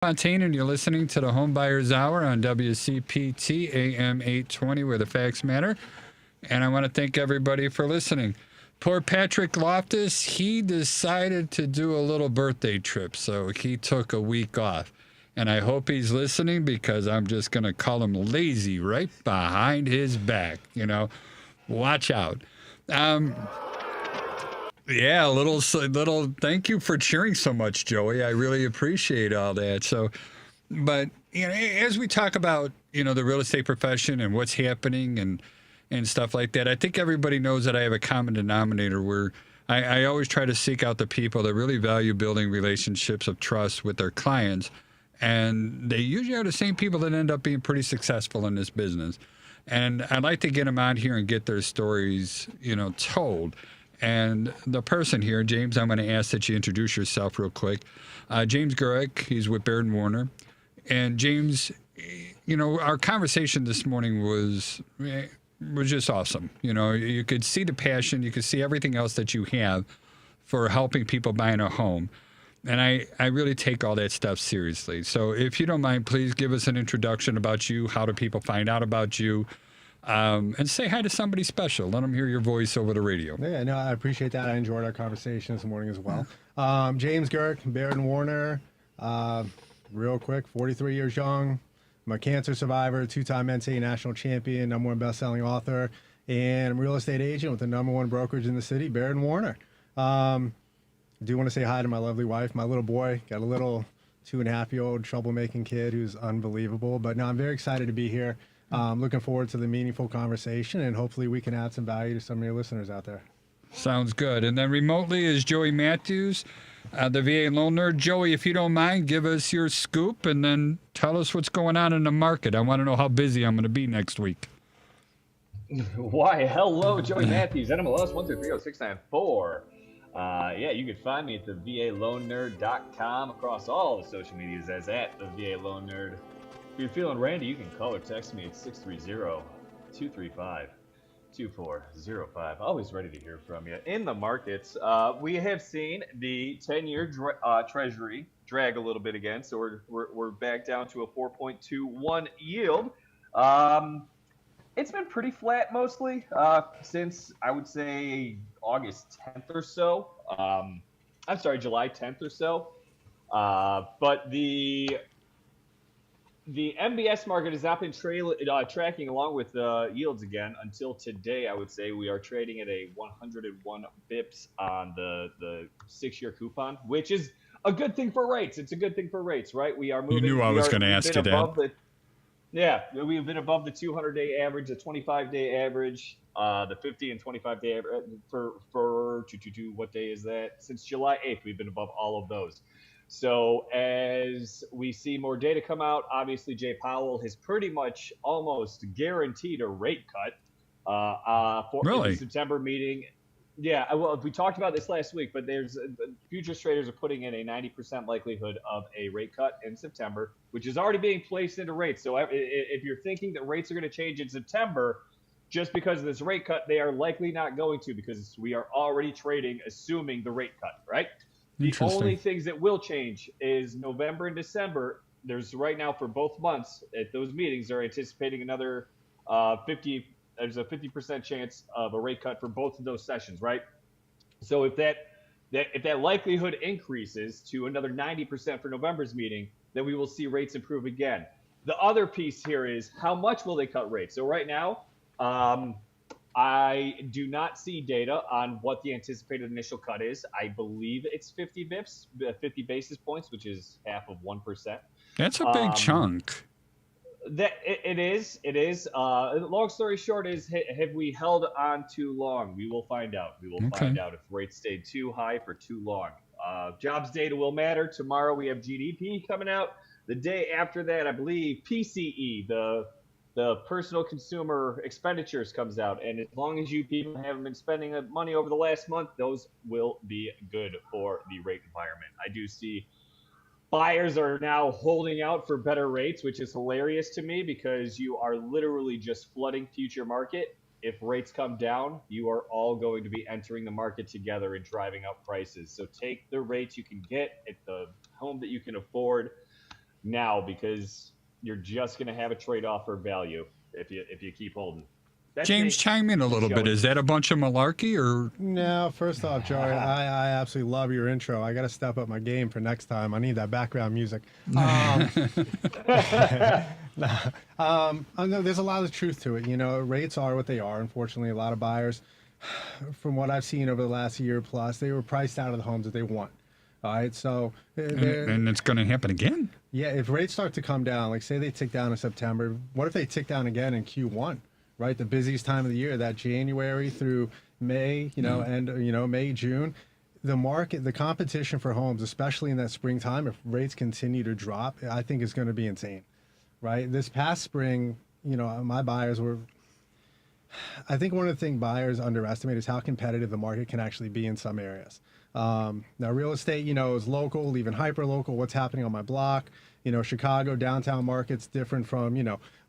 Fontaine, and you're listening to the Homebuyers Hour on WCPT AM 820, where the facts matter. And I want to thank everybody for listening. Poor Patrick Loftus, he decided to do a little birthday trip, so he took a week off. And I hope he's listening because I'm just going to call him lazy right behind his back. Watch out. Yeah, a little. Thank you for cheering so much, Joey. I really appreciate all that. So, but as we talk about the real estate profession and what's happening and stuff like that, I think everybody knows that I have a common denominator where I always try to seek out the people that really value building relationships of trust with their clients, and they usually are the same people that end up being pretty successful in this business. And I'd like to get them on here and get their stories, told. And the person here, James, I'm going to ask that you introduce yourself real quick. James Gurek, he's with Baird & Warner. And James, our conversation this morning was just awesome. You could see the passion. You could see everything else that you have for helping people buying a home. And I really take all that stuff seriously. So if you don't mind, please give us an introduction about you. How do people find out about you? And say hi to somebody special. Let them hear your voice over the radio. Yeah, no, I appreciate that. I enjoyed our conversation this morning as well. James Gurk, Baird & Warner, real quick, 43 years young. I'm a cancer survivor, two-time NCAA national champion, #1 best-selling author, and I'm a real estate agent with the #1 brokerage in the city, Baird & Warner. I do want to say hi to my lovely wife, my little boy. Got a little 2.5-year-old troublemaking kid who's unbelievable. But no, I'm very excited to be here. Looking forward to the meaningful conversation, and hopefully we can add some value to some of your listeners out there. Sounds good. And then remotely is Joey Matthews, the VA loan nerd. Joey, if you don't mind, give us your scoop and then tell us what's going on in the market. I want to know how busy I'm going to be next week. Why, hello, Joey Matthews, NMLS 1230694. Yeah, you can find me at the VALoanNerd.com across all the social medias as at the VA Loan Nerd. If you're feeling randy, you can call or text me at 630-235-2405. Always ready to hear from you. In the markets, we have seen the 10-year Treasury drag a little bit again, so we're back down to a 4.21 yield. It's been pretty flat mostly since, I would say, August 10th or so. I'm sorry, July 10th or so. But the MBS market has not been tracking along with yields again until today. I would say we are trading at a 101 bips on the 6-year coupon, which is a good thing for rates. It's a good thing for rates, right? We are moving. You knew I was going to ask you that. Yeah, we've been above the 200-day average, the 25-day average, the 50 and 25-day average for what day is that? Since July 8th, we've been above all of those. So as we see more data come out, obviously Jay Powell has pretty much almost guaranteed a rate cut for the September meeting. Yeah, well, we talked about this last week, but futures traders are putting in a 90% likelihood of a rate cut in September, which is already being placed into rates. So if you're thinking that rates are going to change in September just because of this rate cut, they are likely not going to, because we are already trading assuming the rate cut, right? The only things that will change is November and December. There's right now for both months at those meetings, they're anticipating another 50. There's a 50% chance of a rate cut for both of those sessions, right? So if that likelihood increases to another 90% for November's meeting, then we will see rates improve again. The other piece here is how much will they cut rates? So right now, I do not see data on what the anticipated initial cut is. I believe it's 50 bips, 50 basis points, which is half of 1%. That's a big chunk. That it is. Long story short is, have we held on too long? We will find out. We will find out if rates stayed too high for too long. Jobs data will matter. Tomorrow we have GDP coming out. The day after that, I believe PCE, the personal consumer expenditures, comes out. And as long as you people haven't been spending money over the last month, those will be good for the rate environment. I do see buyers are now holding out for better rates, which is hilarious to me because you are literally just flooding future market. If rates come down, you are all going to be entering the market together and driving up prices. So take the rates you can get at the home that you can afford. now because you're just going to have a trade off for value if you keep holding. That's James, me. chime in a little bit. Joey. Is that a bunch of malarkey or? No, first off, Joey, I absolutely love your intro. I got to step up my game for next time. I need that background music. I know there's a lot of truth to it. You know, rates are what they are. Unfortunately, a lot of buyers, from what I've seen over the last year plus, they were priced out of the homes that they want. All right, so And it's going to happen again. yeah, if rates start to come down, like say they tick down in September, what if they tick down again in Q1, right? The busiest time of the year, that January through May, May, June, the market, the competition for homes, especially in that springtime, if rates continue to drop, I think is going to be insane, right? This past spring, my buyers were, I think one of the things buyers underestimate is how competitive the market can actually be in some areas. Now, real estate, is local, even hyper local. What's happening on my block? Chicago downtown market's different from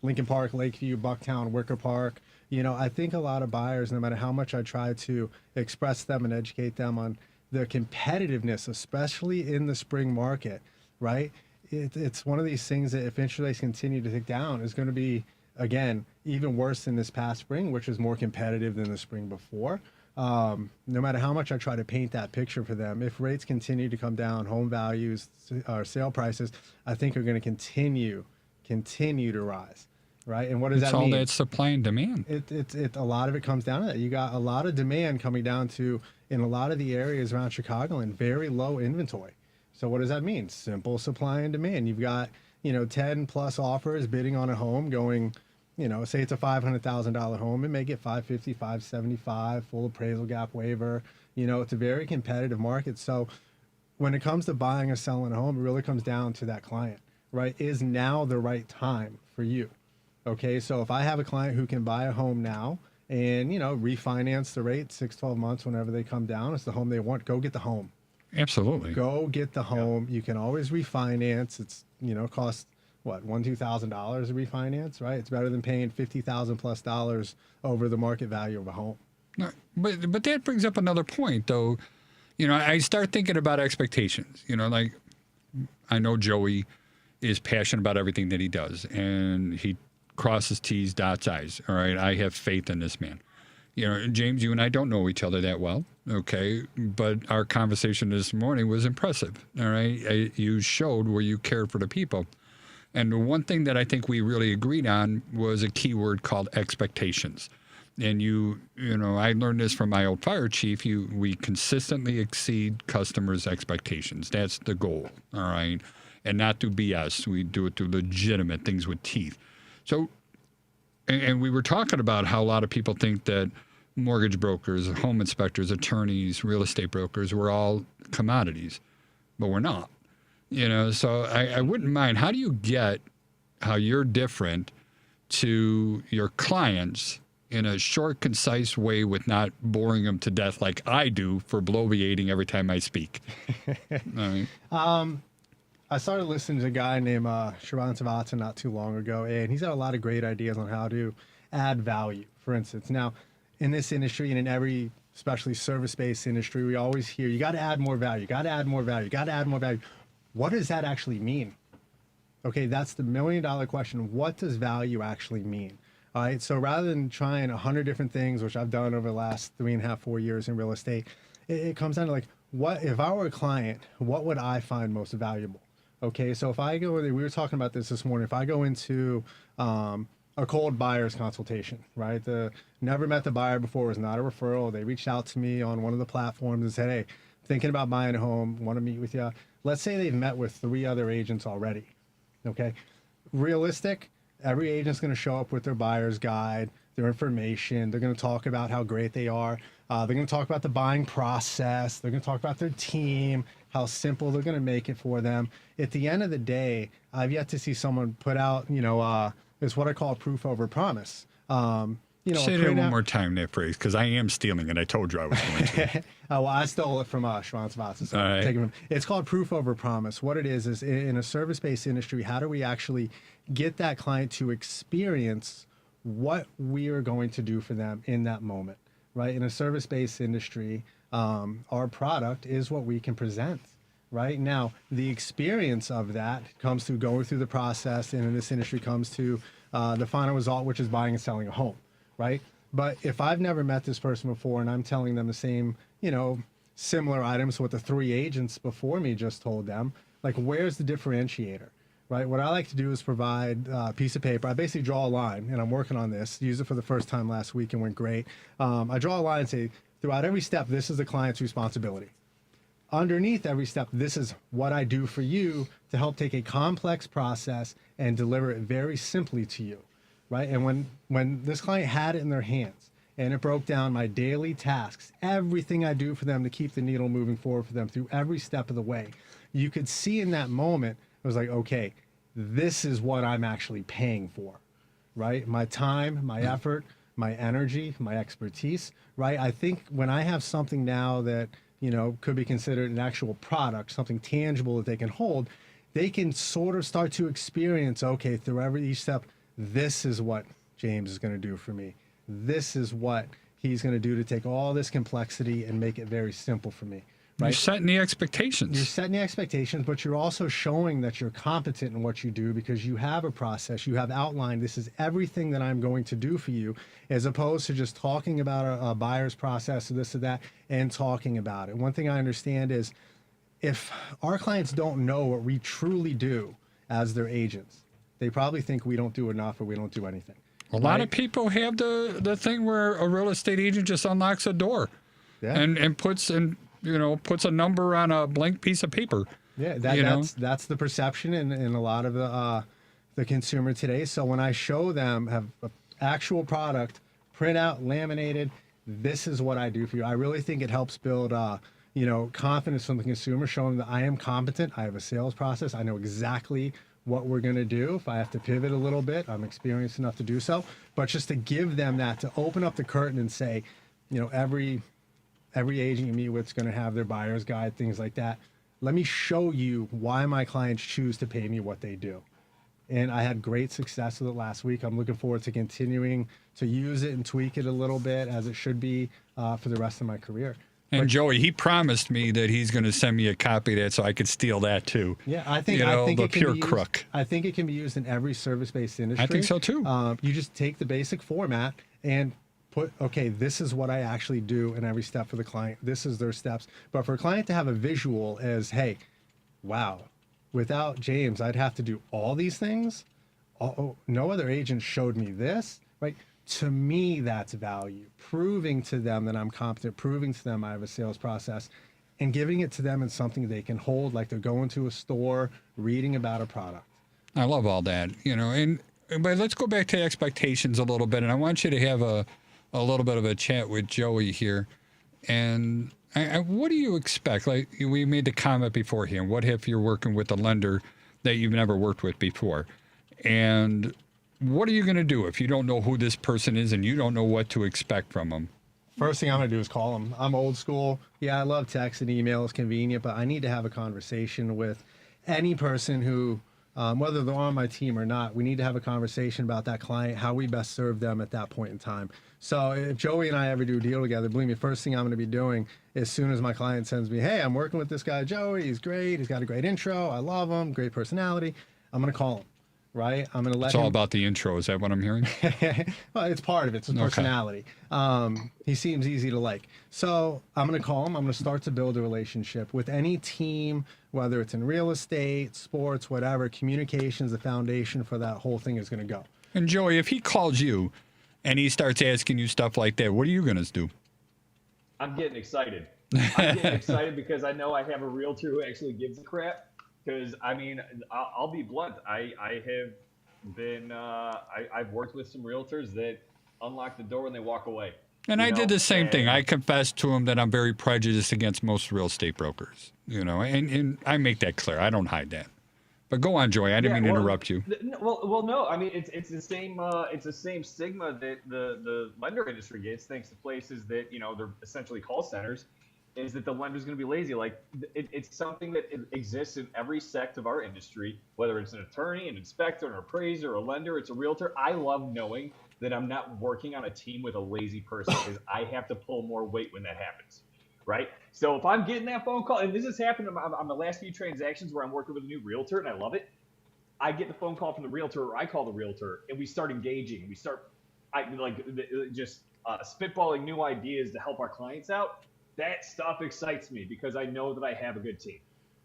Lincoln Park, Lakeview, Bucktown, Wicker Park. I think a lot of buyers, no matter how much I try to express them and educate them on the competitiveness, especially in the spring market, right? It's one of these things that if interest rates continue to tick down, is going to be again even worse than this past spring, which was more competitive than the spring before. No matter how much I try to paint that picture for them, if rates continue to come down, home values or sale prices, I think are going to continue to rise, right? And what does It's that all mean? that supply and demand. A lot of it comes down to that. You got a lot of demand coming down to in a lot of the areas around Chicago and very low inventory. So what does that mean? Simple supply and demand. You've got 10 plus offers bidding on a home going. Say it's a $500,000 home, it may get 550, 575, full appraisal gap waiver. It's a very competitive market. So when it comes to buying or selling a home, it really comes down to that client, right? Is now the right time for you? Okay, so if I have a client who can buy a home now and, refinance the rate 6-12 months whenever they come down, it's the home they want, go get the home. Absolutely. Go get the home. You can always refinance. It's, costs what, $1,000-$2,000 to refinance, right? It's better than paying $50,000 plus over the market value of a home. No, but that brings up another point, though. I start thinking about expectations. Like I know Joey is passionate about everything that he does, and he crosses T's, dots I's. All right, I have faith in this man. James, you and I don't know each other that well, okay? But our conversation this morning was impressive. All right, you showed where you cared for the people. And the one thing that I think we really agreed on was a key word called expectations. And I learned this from my old fire chief. We consistently exceed customers' expectations. That's the goal, all right? And not through BS. We do it through legitimate things with teeth. So, and we were talking about how a lot of people think that mortgage brokers, home inspectors, attorneys, real estate brokers, we're all commodities, but we're not. So I wouldn't mind. How do you get how you're different to your clients in a short, concise way with not boring them to death like I do for bloviating every time I speak? All right. I started listening to a guy named Sharon Savatson not too long ago, and he's got a lot of great ideas on how to add value, for instance. Now, in this industry and in every, especially service-based industry, we always hear, you got to add more value, got to add more value, got to add more value. What does that actually mean? Okay, that's the $1 million question. What does value actually mean? All right, so rather than trying 100 different things, which I've done over the last 3.5, 4 years in real estate, it comes down to like, what if I were a client, what would I find most valuable? Okay, so if I go, we were talking about this morning, if I go into a cold buyer's consultation, right? Never met the buyer before, was not a referral. They reached out to me on one of the platforms and said, hey, thinking about buying a home, want to meet with you. Let's say they've met with 3 other agents already, okay? Realistic, every agent's going to show up with their buyer's guide, their information. They're going to talk about how great they are. They're going to talk about the buying process. They're going to talk about their team, how simple they're going to make it for them. At the end of the day, I've yet to see someone put out, it's what I call proof over promise. Say that one more time, that phrase, because I am stealing it. I told you I was going to. Well, I stole it from Sharon Savatson. So right. It's called proof over promise. What it is in a service-based industry, how do we actually get that client to experience what we are going to do for them in that moment, right? In a service-based industry, our product is what we can present, right? Now, the experience of that comes through going through the process, and in this industry comes to the final result, which is buying and selling a home, right? But if I've never met this person before and I'm telling them the same, similar items to what the three agents before me just told them, like, where's the differentiator? Right. What I like to do is provide a piece of paper. I basically draw a line, and I'm working on this. Used it for the first time last week and went great. I draw a line and say, throughout every step, this is the client's responsibility. Underneath every step, this is what I do for you to help take a complex process and deliver it very simply to you. Right. And when this client had it in their hands and it broke down my daily tasks, everything I do for them to keep the needle moving forward for them through every step of the way, you could see in that moment, it was like, okay, this is what I'm actually paying for, right? My time, my effort, my energy, my expertise, right? I think when I have something now that, could be considered an actual product, something tangible that they can hold, they can sort of start to experience, okay, through each step, this is what James is going to do for me. This is what he's going to do to take all this complexity and make it very simple for me. Right? You're setting the expectations. You're setting the expectations, but you're also showing that you're competent in what you do because you have a process. You have outlined, this is everything that I'm going to do for you, as opposed to just talking about a buyer's process or this or that and talking about it. One thing I understand is if our clients don't know what we truly do as their agents, they probably think we don't do enough or we don't do anything. A lot of people have the thing where a real estate agent just unlocks a door and puts a number on a blank piece of paper. Yeah, that's the perception in a lot of the consumer today. So when I show them have an actual product, print out, laminated, this is what I do for you. I really think it helps build confidence from the consumer, showing that I am competent. I have a sales process. I know exactly what we're going to do. If I have to pivot a little bit, I'm experienced enough to do so. But just to give them that, to open up the curtain and say, every agent you meet with is going to have their buyer's guide, things like that. Let me show you why my clients choose to pay me what they do. And I had great success with it last week. I'm looking forward to continuing to use it and tweak it a little bit as it should be for the rest of my career. And Joey, he promised me that he's going to send me a copy of that so I could steal that too. Yeah, I think the it can pure be used, crook. I think it can be used in every service-based industry. I think so too. You just take the basic format and put, okay, this is what I actually do in every step for the client. This is their steps. But for a client to have a visual as, hey, wow, without James, I'd have to do all these things. Oh, no other agent showed me this, right? To me, that's value. Proving to them that I'm competent, proving to them I have a sales process, and giving it to them in something they can hold, like they're going to a store, reading about a product. I love all that, but let's go back to expectations a little bit, and I want you to have a little bit of a chat with Joey here. And what do you expect? Like we made the comment beforehand, what if you're working with a lender that you've never worked with before? And what are you going to do if you don't know who this person is and you don't know what to expect from them? First thing I'm going to do is call them. I'm old school. Yeah, I love text and email. It's convenient, but I need to have a conversation with any person who, whether they're on my team or not, we need to have a conversation about that client, how we best serve them at that point in time. So if Joey and I ever do a deal together, believe me, first thing I'm going to be doing as soon as my client sends me, hey, I'm working with this guy, Joey. He's great. He's got a great intro. I love him. Great personality. I'm going to call him. Right, I'm going to let It's all about the intro. Is that what I'm hearing? Well, it's part of it. It's his personality. He seems easy to like. So I'm going to call him. I'm going to start to build a relationship with any team, whether it's in real estate, sports, whatever. Communication's the foundation for that whole thing is going to go. And Joey, if he calls you and he starts asking you stuff like that, what are you going to do? I'm getting excited. I'm getting excited because I know I have a realtor who actually gives a crap. Because I'll be blunt. I have been I've worked with some realtors that unlock the door when they walk away. And I did the same thing. I confessed to him that I'm very prejudiced against most real estate brokers. And I make that clear. I don't hide that. But go on, Joey. I didn't mean to interrupt you. Well, no. I mean, it's the same stigma that the lender industry gets, thanks to places that they're essentially call centers. Is that the lender's going to be lazy? Like it's something that exists in every sect of our industry, whether it's an attorney, an inspector, an appraiser, a lender, it's a realtor. I love knowing that I'm not working on a team with a lazy person because I have to pull more weight when that happens. right? So if I'm getting that phone call, and this has happened on the last few transactions where I'm working with a new realtor and I love it, I get the phone call from the realtor, or I call the realtor, and we start engaging. We start, just spitballing new ideas to help our clients out. That stuff excites me because I know that I have a good team.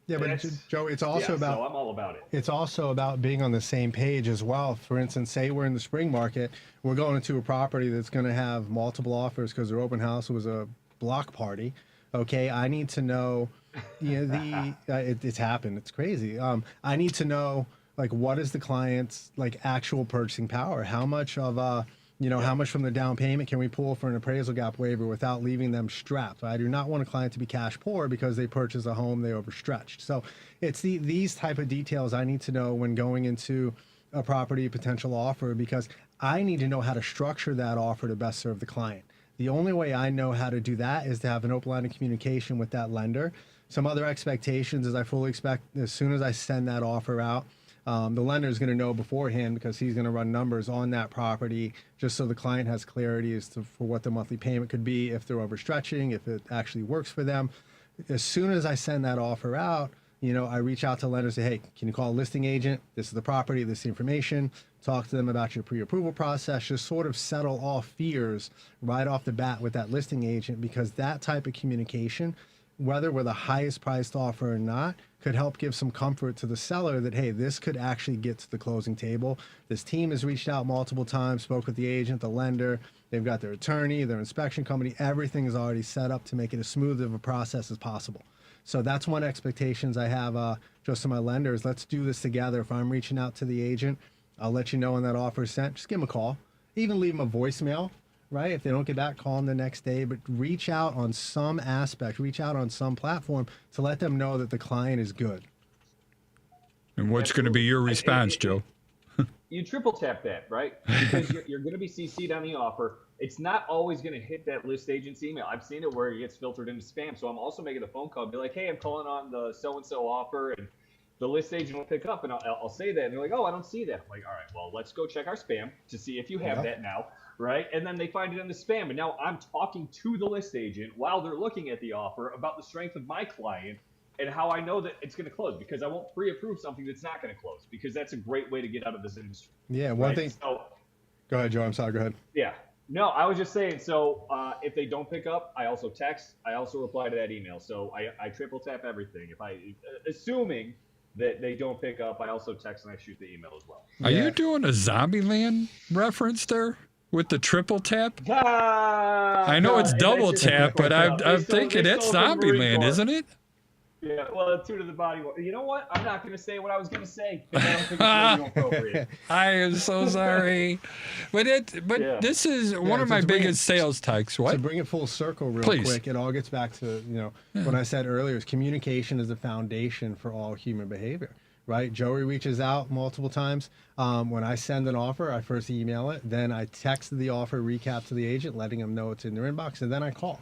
Yeah, but That's Joe, it's also about so I'm all about it. it's also about being on the same page as well. For instance, say we're in the spring market, we're going into a property that's going to have multiple offers because their open house was a block party. Okay, I need to know, it's happened. It's crazy. I need to know like what is the client's like actual purchasing power? How much of how much from the down payment can we pull for an appraisal gap waiver without leaving them strapped? I do not want a client to be cash poor because they purchased a home they overstretched. So it's these type of details I need to know when going into a property potential offer, because I need to know how to structure that offer to best serve the client. The only way I know how to do that is to have an open line of communication with that lender. Some other expectations is I fully expect as soon as I send that offer out, the lender is going to know beforehand because he's going to run numbers on that property just so the client has clarity as to for what the monthly payment could be, if they're overstretching, if it actually works for them. As soon as I send that offer out, I reach out to lenders, say, hey, can you call a listing agent? This is the property, this is the information. Talk to them about your pre-approval process. Just sort of settle all fears right off the bat with that listing agent, because that type of communication, whether we're the highest priced offer or not, could help give some comfort to the seller that, hey, this could actually get to the closing table. This team has reached out multiple times, spoke with the agent, the lender. They've got their attorney, their inspection company. Everything is already set up to make it as smooth of a process as possible. So that's one expectations I have just to my lenders. Let's do this together. If I'm reaching out to the agent, I'll let you know when that offer is sent. Just give them a call. Even leave them a voicemail, right? If they don't get back, call them the next day. But reach out on some aspect, reach out on some platform to let them know that the client is good. And what's going to be your response, Joe? You triple tap that, right? Because you're going to be CC'd on the offer. It's not always going to hit that list agent's email. I've seen it where it gets filtered into spam. So I'm also making a phone call and be like, hey, I'm calling on the so-and-so offer, and the list agent will pick up, and I'll say that. And they're like, oh, I don't see that. I'm like, all right, well, let's go check our spam to see if you have that now, right? And then they find it in the spam. And now I'm talking to the list agent while they're looking at the offer about the strength of my client and how I know that it's going to close, because I won't pre-approve something that's not going to close, because that's a great way to get out of this industry. Yeah, one thing. So, go ahead, Joe. I'm sorry. Go ahead. Yeah. No, I was just saying, so if they don't pick up, I also text. I also reply to that email. So I triple tap everything. Assuming that they don't pick up, I also text and I shoot the email as well. Are you doing a Zombieland reference there with the triple tap? I know it's double tap, but I'm thinking it's Zombieland, isn't it? Yeah, well, two to the body. You know what? I'm not going to say what I was going to say, because I don't think it's really appropriate. I am so sorry. But this is one of my biggest sales takes. What? To bring it full circle real quick, it all gets back to, what I said earlier, is communication is the foundation for all human behavior, right? Joey reaches out multiple times. When I send an offer, I first email it. Then I text the offer recap to the agent, letting them know it's in their inbox. And then I call.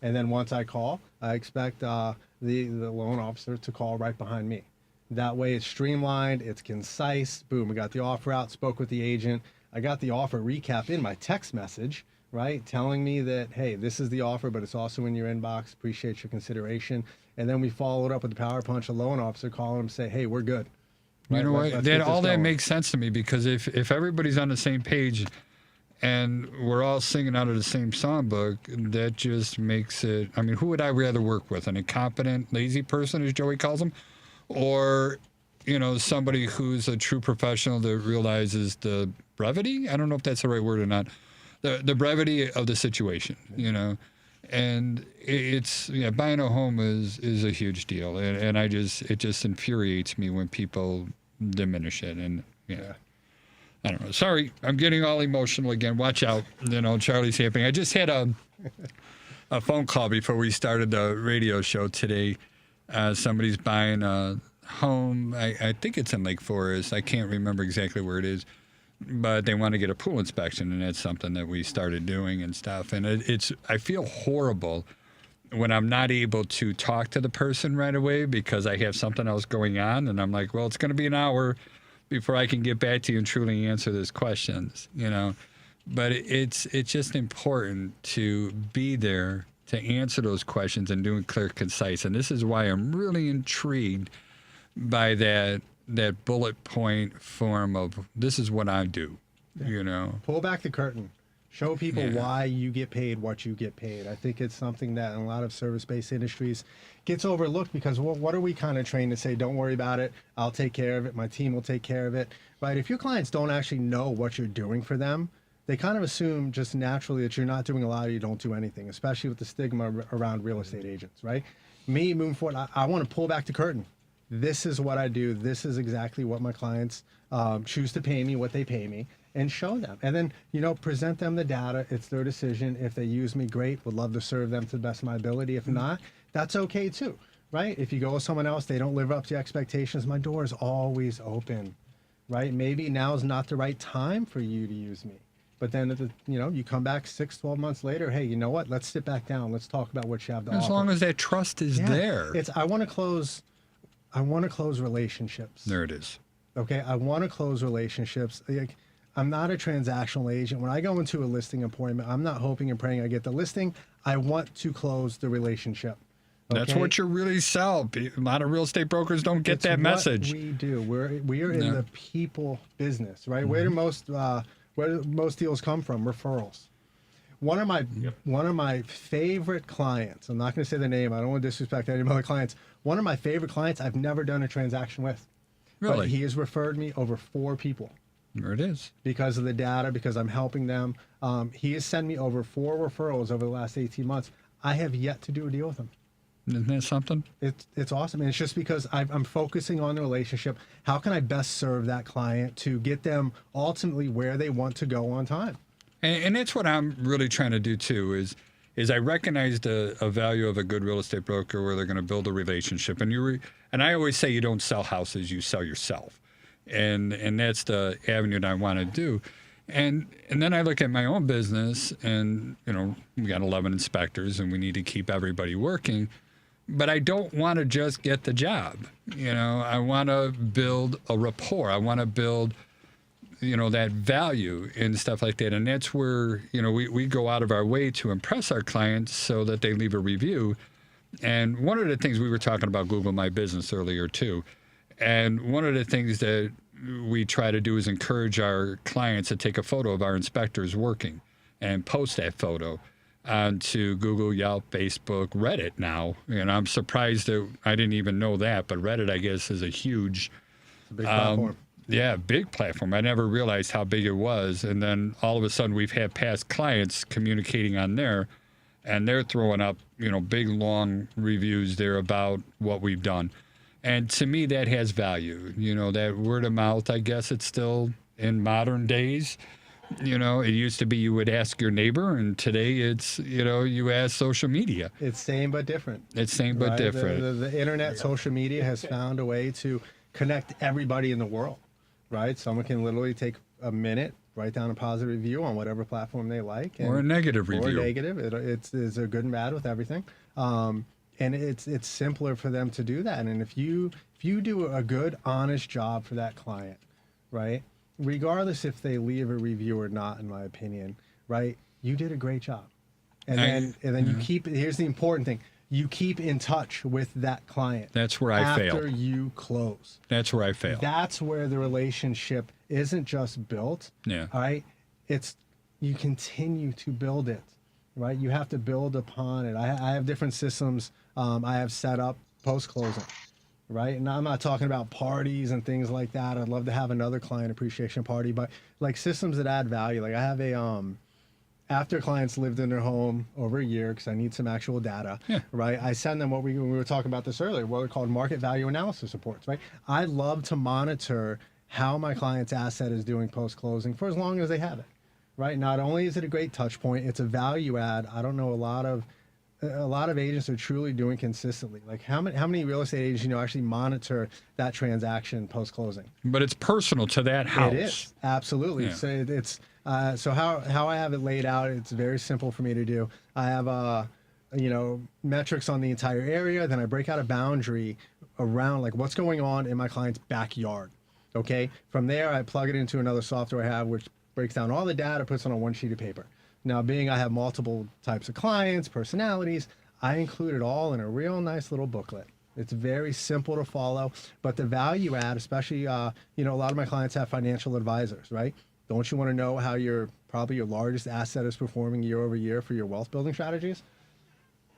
And then once I call, I expect the loan officer to call right behind me. That way it's streamlined, it's concise. Boom, we got the offer out, spoke with the agent. I got the offer recap in my text message, right? Telling me that, hey, this is the offer, but it's also in your inbox. Appreciate your consideration. And then we followed up with the power punch, a loan officer calling them, say, hey, we're good. Right? You know what? Then all that makes sense to me, because if everybody's on the same page and we're all singing out of the same songbook, that just makes it, I mean, who would I rather work with? An incompetent, lazy person, as Joey calls them? Or, somebody who's a true professional that realizes the brevity? I don't know if that's the right word or not. The brevity of the situation, And it's, buying a home is a huge deal. And it just infuriates me when people diminish it. And, I don't know. Sorry, I'm getting all emotional again. Watch out. Charlie's happening. I just had a phone call before we started the radio show today. Somebody's buying a home. I think it's in Lake Forest. I can't remember exactly where it is. But they want to get a pool inspection, and that's something that we started doing and stuff. And I feel horrible when I'm not able to talk to the person right away because I have something else going on. And I'm like, well, it's going to be an hour before I can get back to you and truly answer those questions, But it's just important to be there to answer those questions and doing clear, concise. And this is why I'm really intrigued by that bullet point form of this is what I do. You know, Pull back the curtain. Show people why you get paid what you get paid. I think it's something that in a lot of service-based industries gets overlooked because, well, what are we kind of trained to say? Don't worry about it. I'll take care of it. My team will take care of it. Right? If your clients don't actually know what you're doing for them, they kind of assume just naturally that you're not doing a lot or you don't do anything, especially with the stigma around real estate agents, right? Me, moving forward, I want to pull back the curtain. This is what I do. This is exactly what my clients choose to pay me, what they pay me, and show them. And then, present them the data. It's their decision. If they use me, great. Would love to serve them to the best of my ability. If not, that's okay too, right? If you go with someone else, they don't live up to expectations, my door is always open, right? Maybe now is not the right time for you to use me. But then, you come back 6, 12 months later, hey, you know what? Let's sit back down. Let's talk about what you have to offer. as long as that trust is there. I want to close relationships. There it is. Okay, I want to close relationships. I'm not a transactional agent. When I go into a listing appointment, I'm not hoping and praying I get the listing. I want to close the relationship. That's okay? what you really sell. A lot of real estate brokers don't get It's that what message. we do. We are in the people business, right? Where do most deals come from? Referrals. One of my favorite clients. I'm not going to say the name. I don't want to disrespect any of my clients. One of my favorite clients I've never done a transaction with. Really? But he has referred me over 4 people. There it is. Because of the data, because I'm helping them. He has sent me over 4 referrals over the last 18 months. I have yet to do a deal with him. Isn't that something? It's awesome. And it's just because I'm focusing on the relationship. How can I best serve that client to get them ultimately where they want to go on time? And that's what I'm really trying to do too, is I recognize a value of a good real estate broker where they're going to build a relationship. And I always say you don't sell houses, you sell yourself. And that's the avenue that I want to do. And then I look at my own business and, we got 11 inspectors and we need to keep everybody working. But I don't want to just get the job. I want to build a rapport. I want to build, that value and stuff like that. And that's where, we go out of our way to impress our clients so that they leave a review. And one of the things we were talking about Google My Business earlier too. And one of the things that we try to do is encourage our clients to take a photo of our inspectors working and post that photo onto Google, Yelp, Facebook, Reddit now. And I'm surprised that I didn't even know that, but Reddit, I guess, is a huge, Big platform. big platform. I never realized how big it was. And then all of a sudden we've had past clients communicating on there and they're throwing up, big, long reviews there about what we've done. And to me, that has value. That word of mouth, I guess it's still in modern days. It used to be you would ask your neighbor, and today it's, you ask social media. It's same but different. It's same but right? different. The internet, social media has found a way to connect everybody in the world, right? Someone can literally take a minute, write down a positive review on whatever platform they like. Or a negative review. Or negative. It's a good and bad with everything. And it's simpler for them to do that. And if you do a good, honest job for that client, right? Regardless if they leave a review or not, in my opinion, right? You did a great job. And then you keep, here's the important thing, you keep in touch with that client. That's where I fail. After you close. That's where I fail. That's where the relationship isn't just built. Yeah. All right. You continue to build it, right? You have to build upon it. I have different systems I have set up post-closing, right? And I'm not talking about parties and things like that. I'd love to have another client appreciation party, but like systems that add value. Like I have after clients lived in their home over a year, because I need some actual data, right? I send them we were talking about this earlier, what are called market value analysis reports, right? I love to monitor how my client's asset is doing post-closing for as long as they have it, right? Not only is it a great touch point, it's a value add. I don't know a lot of agents are truly doing consistently. Like how many real estate agents actually monitor that transaction post closing? But it's personal to that house. It is absolutely. Yeah. So it's so how I have it laid out. It's very simple for me to do. I have metrics on the entire area. Then I break out a boundary around like what's going on in my client's backyard. Okay. From there, I plug it into another software I have, which breaks down all the data, puts it on one sheet of paper. Now, being I have multiple types of clients, personalities, I include it all in a real nice little booklet. It's very simple to follow, but the value add, especially, a lot of my clients have financial advisors, right? Don't you want to know how probably your largest asset is performing year over year for your wealth building strategies?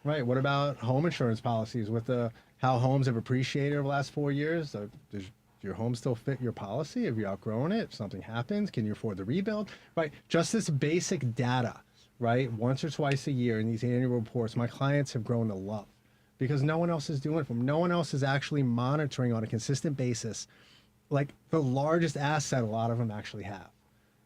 Right. What about home insurance policies with how homes have appreciated over the last 4 years? Does your home still fit your policy? Have you outgrown it? If something happens, can you afford the rebuild? Right. Just this basic data, right? Once or twice a year in these annual reports, my clients have grown to love because no one else is doing it for them. No one else is actually monitoring on a consistent basis, like the largest asset a lot of them actually have.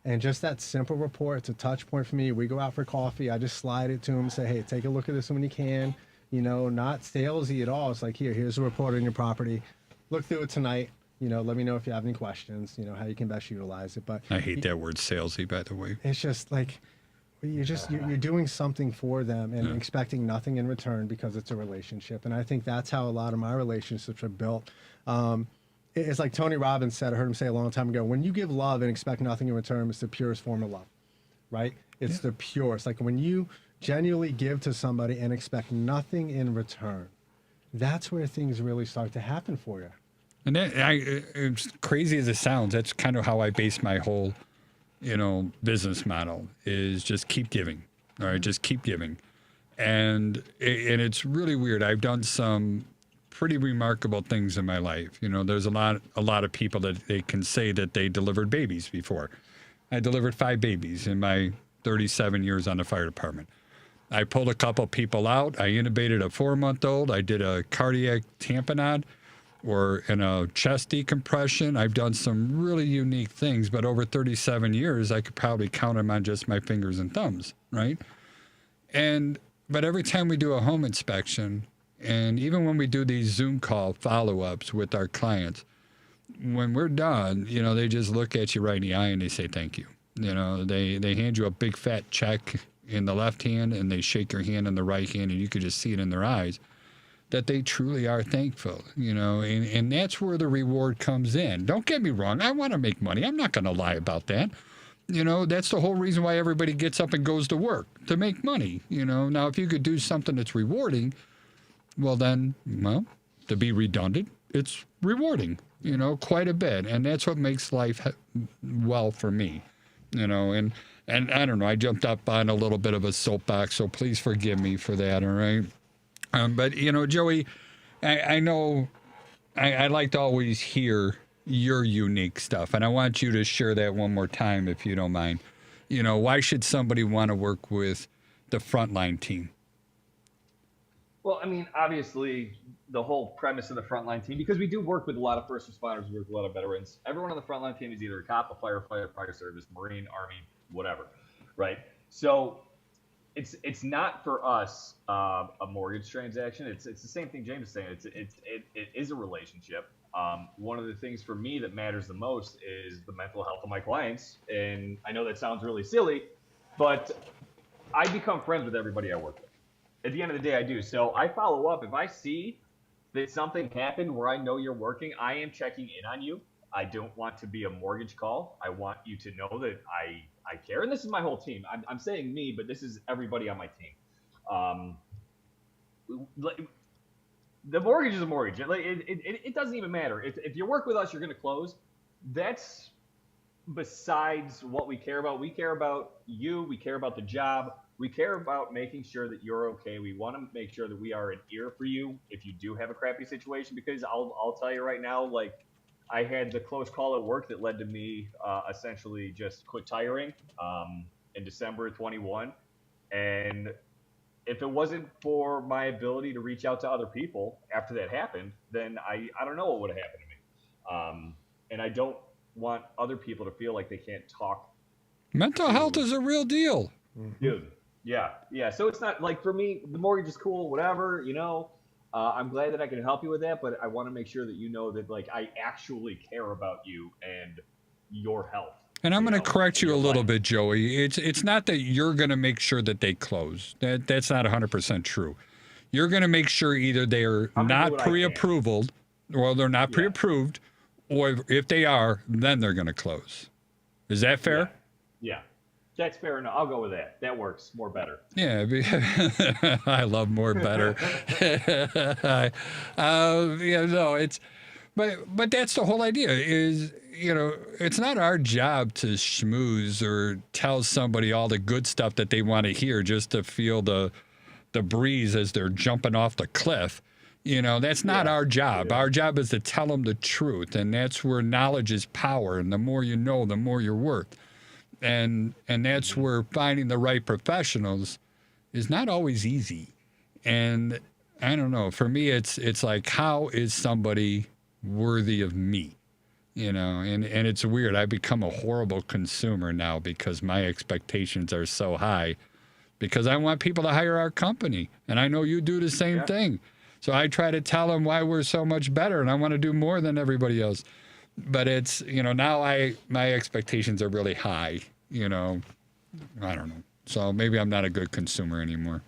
And just that simple report, it's a touch point for me. We go out for coffee. I just slide it to them, say, hey, take a look at this when you can. Not salesy at all. It's like, here's a report on your property. Look through it tonight. Let me know if you have any questions, how you can best utilize it. But I hate that word salesy, by the way. it's just like, you're doing something for them and expecting nothing in return because it's a relationship. And I think that's how a lot of my relationships are built. It's like Tony Robbins said, I heard him say a long time ago, when you give love and expect nothing in return, it's the purest form of love, right? It's the purest. Like when you genuinely give to somebody and expect nothing in return, that's where things really start to happen for you. And as crazy as it sounds, that's kind of how I base my whole, business model is just keep giving. All right, just keep giving. And it's really weird. I've done some pretty remarkable things in my life. There's a lot of people that they can say that they delivered babies before. I delivered 5 babies in my 37 years on the fire department. I pulled a couple people out. I intubated a 4-month-old. I did a cardiac tamponade in a chest decompression. I've done some really unique things, but over 37 years, I could probably count them on just my fingers and thumbs, right? But every time we do a home inspection, and even when we do these Zoom call follow-ups with our clients, when we're done, they just look at you right in the eye and they say thank you. They hand you a big fat check in the left hand and they shake your hand in the right hand, and you could just see it in their eyes that they truly are thankful, and that's where the reward comes in. Don't get me wrong. I want to make money. I'm not going to lie about that. That's the whole reason why everybody gets up and goes to work, to make money. Now, if you could do something that's rewarding, to be redundant, it's rewarding, quite a bit. And that's what makes life well for me, and I don't know, I jumped up on a little bit of a soapbox, so please forgive me for that, all right? But, Joey, I know I like to always hear your unique stuff, and I want you to share that one more time, if you don't mind. Why should somebody want to work with the Frontline team? Well, I mean, obviously, the whole premise of the Frontline team, because we do work with a lot of first responders, we work with a lot of veterans. Everyone on the Frontline team is either a cop, a firefighter, fire service, Marine, Army, whatever, right? So it's not for us a mortgage transaction. It's the same thing James is saying. It is a relationship. One of the things for me that matters the most is the mental health of my clients. And I know that sounds really silly, but I become friends with everybody I work with. At the end of the day, I do. So I follow up. If I see that something happened where I know you're working, I am checking in on you. I don't want to be a mortgage call. I want you to know that I care. And this is my whole team. I'm saying me, but this is everybody on my team. The mortgage is a mortgage. It doesn't even matter. If you work with us, you're going to close. That's besides what we care about. We care about you. We care about the job. We care about making sure that you're okay. We want to make sure that we are an ear for you if you do have a crappy situation, because I'll tell you right now, like, I had the close call at work that led to me essentially just quit tiring in December of 21. And if it wasn't for my ability to reach out to other people after that happened, then I don't know what would have happened to me. And I don't want other people to feel like they can't talk. Mental health is a real deal. Dude, yeah. So it's not like, for me, the mortgage is cool, whatever, I'm glad that I can help you with that, but I want to make sure that you know that, like, I actually care about you and your health. And I'm going to correct you a little bit, Joey. It's not that you're going to make sure that they close. That's not 100% true. You're going to make sure either they're not pre-approved, or they're not pre-approved, or if they are, then they're going to close. Is that fair? Yeah. That's fair enough. I'll go with that. That works more better. Yeah, I love more better. Yeah, no, it's, but that's the whole idea. Is it's not our job to schmooze or tell somebody all the good stuff that they want to hear just to feel the breeze as they're jumping off the cliff. That's not our job. Our job is to tell them the truth, and that's where knowledge is power. And the more you know, the more you're worth. And that's where finding the right professionals is not always easy. And I don't know. For me, it's like, how is somebody worthy of me? And it's weird. I've become a horrible consumer now because my expectations are so high. Because I want people to hire our company, and I know you do the same thing. So I try to tell them why we're so much better, and I want to do more than everybody else. But it's now my expectations are really high. I don't know. So maybe I'm not a good consumer anymore.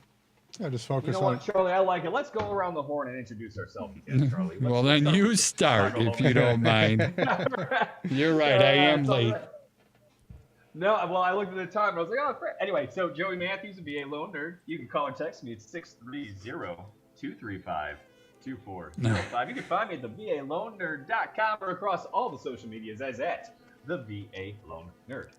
Yeah, just focus You know on. what, Charlie? I like it. Let's go around the horn and introduce ourselves again, Charlie. Well, then you start if you don't mind. You're right. I am late. No, well, I looked at the time and I was like, oh, crap. Anyway, so Joey Matthews, a VA loan nerd. You can call or text me at 630-235-2405. You can find me at thevaloannerd.com or across all the social medias as at the VA Loan Nerd.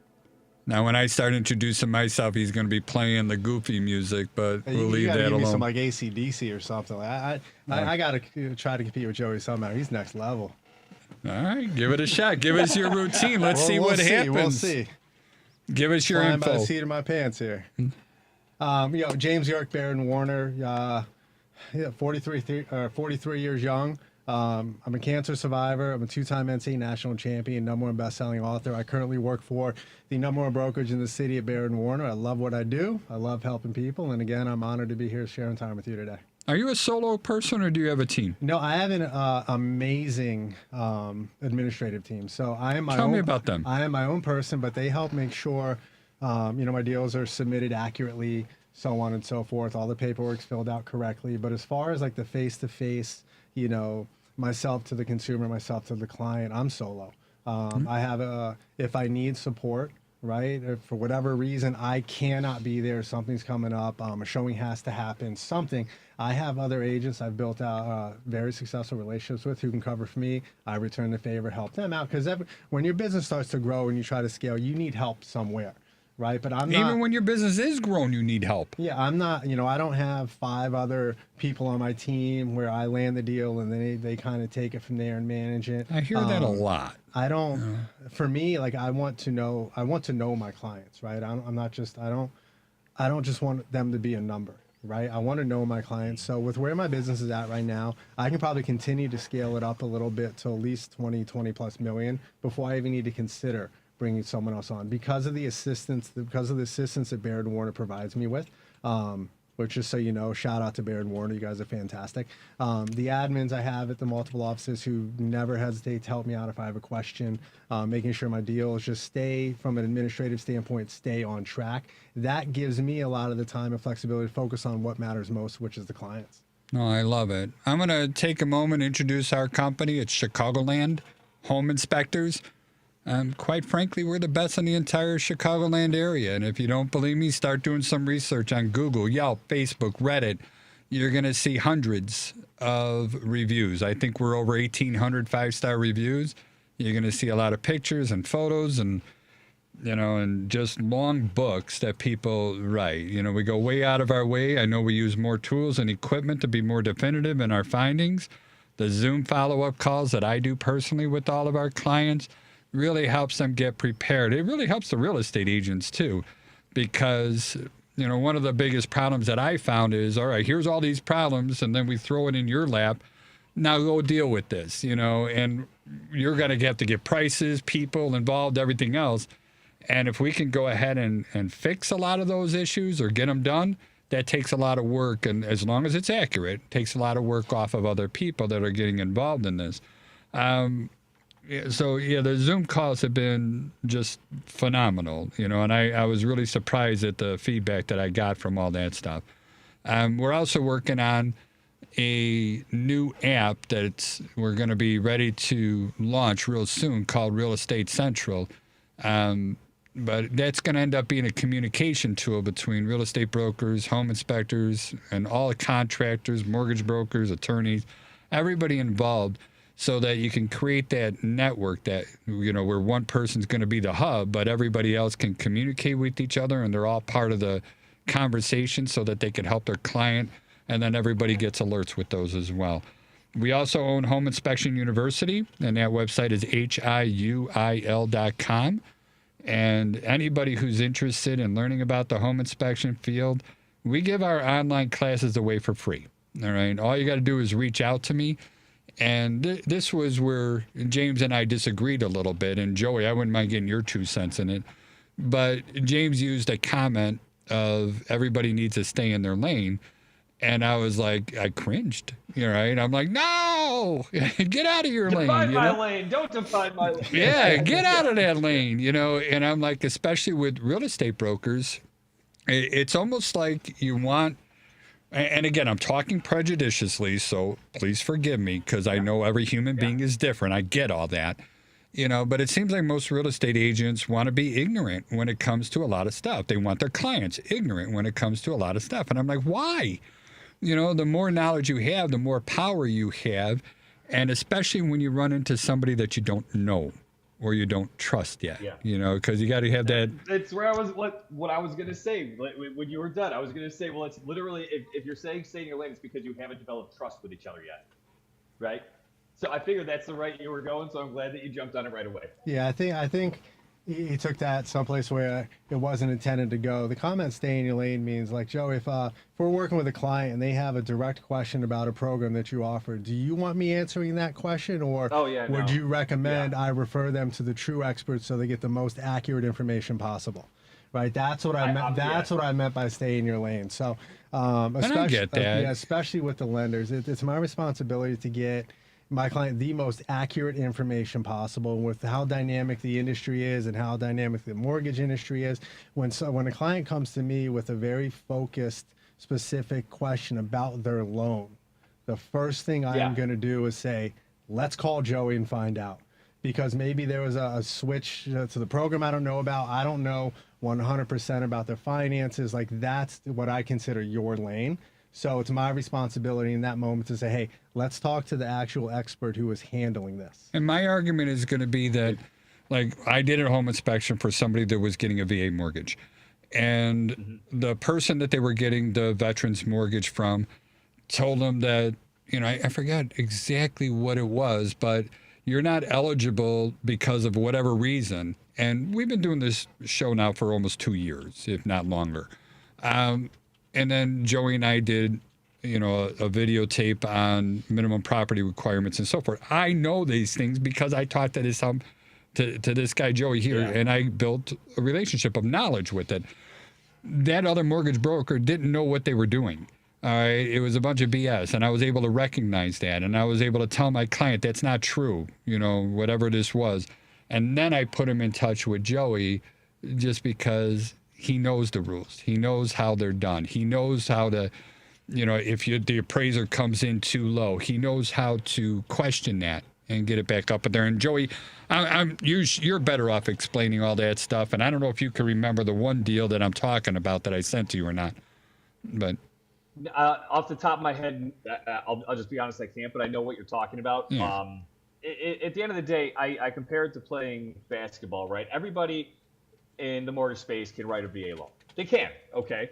Now, when I start introducing myself, he's going to be playing the goofy music, but we'll leave that give alone. Me some like AC/DC or something. I got to try to compete with Joey somehow. He's next level. All right, give it a shot. Give us your routine. Let's see what happens. We'll see. Give us your Flying by the info. seat of my pants here. James York, Baird and Warner, 43 years young. I'm a cancer survivor. I'm a two-time NCAA national champion, #1 best-selling author. I currently work for the #1 brokerage in the city of Baird and Warner. I love what I do. I love helping people. And again, I'm honored to be here sharing time with you today. Are you a solo person or do you have a team? No, I have an amazing administrative team. So I am my Tell own. me about them. I am my own person, but they help make sure, my deals are submitted accurately, so on and so forth. All the paperwork's filled out correctly. But as far as like the face-to-face, myself to the consumer, myself to the client, I'm solo. I have if I need support, right? If for whatever reason I cannot be there, something's coming up, a showing has to happen, something. I have other agents I've built out very successful relationships with who can cover for me. I return the favor, help them out. Because when your business starts to grow and you try to scale, you need help somewhere, right? But I'm not. Even when your business is grown, you need help. Yeah, I'm not, I don't have 5 other people on my team where I land the deal and then they kind of take it from there and manage it. I hear that a lot. I don't, for me, like I want to know my clients, right? I don't just want them to be a number, right? I want to know my clients. So with where my business is at right now, I can probably continue to scale it up a little bit to at least 20 plus million before I even need to consider bringing someone else on because of the assistance that Baird Warner provides me with. Which, just so you know, shout out to Baird Warner. You guys are fantastic. The admins I have at the multiple offices who never hesitate to help me out if I have a question, making sure my deals just stay, from an administrative standpoint, stay on track. That gives me a lot of the time and flexibility to focus on what matters most, which is the clients. No, I love it. I'm going to take a moment to introduce our company. It's Chicagoland Home Inspectors. Quite frankly, we're the best in the entire Chicagoland area. And if you don't believe me, start doing some research on Google, Yelp, Facebook, Reddit. You're going to see hundreds of reviews. I think we're over 1,800 5-star reviews. You're going to see a lot of pictures and photos and, and just long books that people write. We go way out of our way. I know we use more tools and equipment to be more definitive in our findings. The Zoom follow-up calls that I do personally with all of our clients really helps them get prepared. It really helps the real estate agents too, because one of the biggest problems that I found is, all right, here's all these problems, and then we throw it in your lap. Now go deal with this, and you're going to have to get prices, people involved, everything else. And if we can go ahead and fix a lot of those issues or get them done, that takes a lot of work. And as long as it's accurate, it takes a lot of work off of other people that are getting involved in this. So, the Zoom calls have been just phenomenal, and I was really surprised at the feedback that I got from all that stuff. We're also working on a new app that we're going to be ready to launch real soon called Real Estate Central. but that's going to end up being a communication tool between real estate brokers, home inspectors, and all the contractors, mortgage brokers, attorneys, everybody involved, so that you can create that network that, where one person's going to be the hub, but everybody else can communicate with each other and they're all part of the conversation so that they can help their client, and then everybody gets alerts with those as well. We also own Home Inspection University, and that website is hiuil.com. And anybody who's interested in learning about the home inspection field, we give our online classes away for free. All right. All you got to do is reach out to me. And this was where James and I disagreed a little bit. And Joey, I wouldn't mind getting your 2 cents in it. But James used a comment of everybody needs to stay in their lane. And I was like, I cringed, right? I'm like, no, get out of your lane. Define my lane. Don't define my lane. Yeah, get out of that lane, And I'm like, especially with real estate brokers, it's almost like you want, and again, I'm talking prejudiciously, so please forgive me because I know every human being is different. I get all that, but it seems like most real estate agents want to be ignorant when it comes to a lot of stuff. They want their clients ignorant when it comes to a lot of stuff. And I'm like, why? The more knowledge you have, the more power you have. And especially when you run into somebody that you don't know or you don't trust yet, because you got to have that. That's where I was, what I was going to say when you were done. I was going to say, well, it's literally, if you're saying stay in your lane, it's because you haven't developed trust with each other yet. Right? So I figured that's the right you were going. So I'm glad that you jumped on it right away. Yeah, I think he took that someplace where it wasn't intended to go. The comment "stay in your lane" means, like, Joe, if we're working with a client and they have a direct question about a program that you offer, do you want me answering that question, or would you recommend I refer them to the true experts so they get the most accurate information possible? Right, that's what I meant. That's what I meant by "stay in your lane." So, especially, I get that. especially with the lenders, it's my responsibility to get my client the most accurate information possible. With how dynamic the industry is and how dynamic the mortgage industry is, when a client comes to me with a very focused, specific question about their loan, the first thing I'm going to do is say, let's call Joey and find out. Because maybe there was a switch to the program I don't know about. I don't know 100% about their finances. Like, that's what I consider your lane. So it's my responsibility in that moment to say, hey, let's talk to the actual expert who is handling this. And my argument is going to be that, like, I did a home inspection for somebody that was getting a VA mortgage. And the person that they were getting the veterans mortgage from told them that, I forgot exactly what it was, but you're not eligible because of whatever reason. And we've been doing this show now for almost 2 years, if not longer. And then Joey and I did, a videotape on minimum property requirements and so forth. I know these things because I talked to this guy Joey here, and I built a relationship of knowledge with it. That other mortgage broker didn't know what they were doing. All right, it was a bunch of BS, and I was able to recognize that, and I was able to tell my client that's not true, whatever this was. And then I put him in touch with Joey, just because he knows the rules. He knows how they're done. He knows how to, if the appraiser comes in too low, he knows how to question that and get it back up there. And Joey, you're better off explaining all that stuff. And I don't know if you can remember the one deal that I'm talking about that I sent to you or not. But off the top of my head, I'll just be honest, I can't. But I know what you're talking about. Yeah. At the end of the day, I compare it to playing basketball. Right? Everybody in the mortgage space can write a VA loan. They can, okay?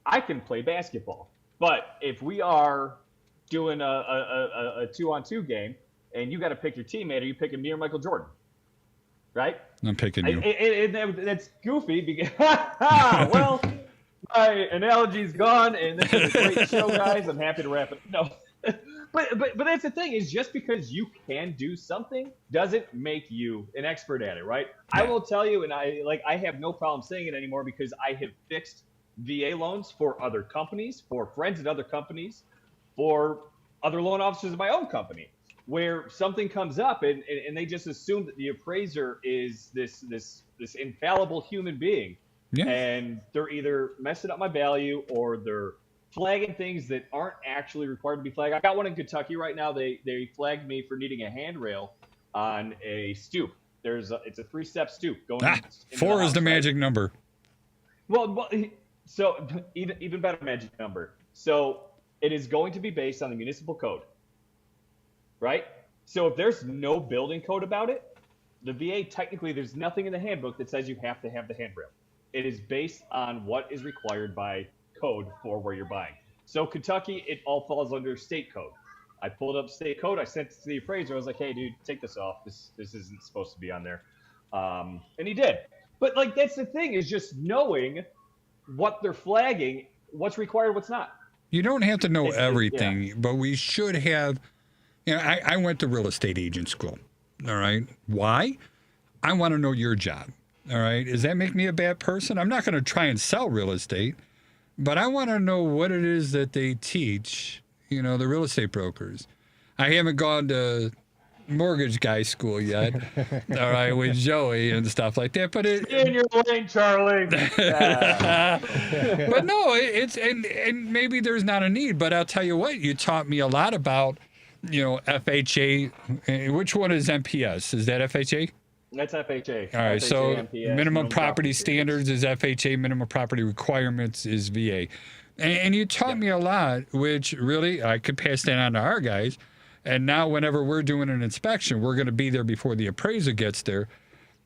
I can play basketball. But if we are doing a 2-on-2 game and you got to pick your teammate, are you picking me or Michael Jordan? Right? I'm picking you. That's goofy because, well, my analogy's gone, and this is a great show, guys. I'm happy to wrap it. No. But that's the thing, is just because you can do something doesn't make you an expert at it, right? Yeah. I will tell you, and I have no problem saying it anymore because I have fixed VA loans for other companies, for friends at other companies, for other loan officers in my own company, where something comes up and they just assume that the appraiser is this infallible human being. Yeah. And they're either messing up my value or they're flagging things that aren't actually required to be flagged. I got one in Kentucky right now. They flagged me for needing a handrail on a stoop. It's a 3-step stoop going. Ah, into the 4 is house, the right? magic number. Well, so even better magic number. So it is going to be based on the municipal code, right? So if there's no building code about it, the VA technically there's nothing in the handbook that says you have to have the handrail. It is based on what is required by code for where you're buying. So Kentucky, it all falls under state code. I pulled up state code. I sent it to the appraiser. I was like, "Hey, dude, take this off. This isn't supposed to be on there." And he did. But like that's the thing is just knowing what they're flagging, what's required, what's not. You don't have to know Yeah. everything, but we should have. I went to real estate agent school. All right. Why? I want to know your job. All right. Does that make me a bad person? I'm not going to try and sell real estate, but I want to know what it is that they teach, the real estate brokers. I haven't gone to mortgage guy school yet, all right, with Joey and stuff like that. But In your lane, Charlie. but no, it's and maybe there's not a need. But I'll tell you what, you taught me a lot about, FHA. Which one is MPS? Is that FHA? That's FHA. All right, FHA, so MPS, minimum property standards is FHA, minimum property requirements is VA. And you taught me a lot, which really I could pass that on to our guys. And now whenever we're doing an inspection, we're going to be there before the appraiser gets there.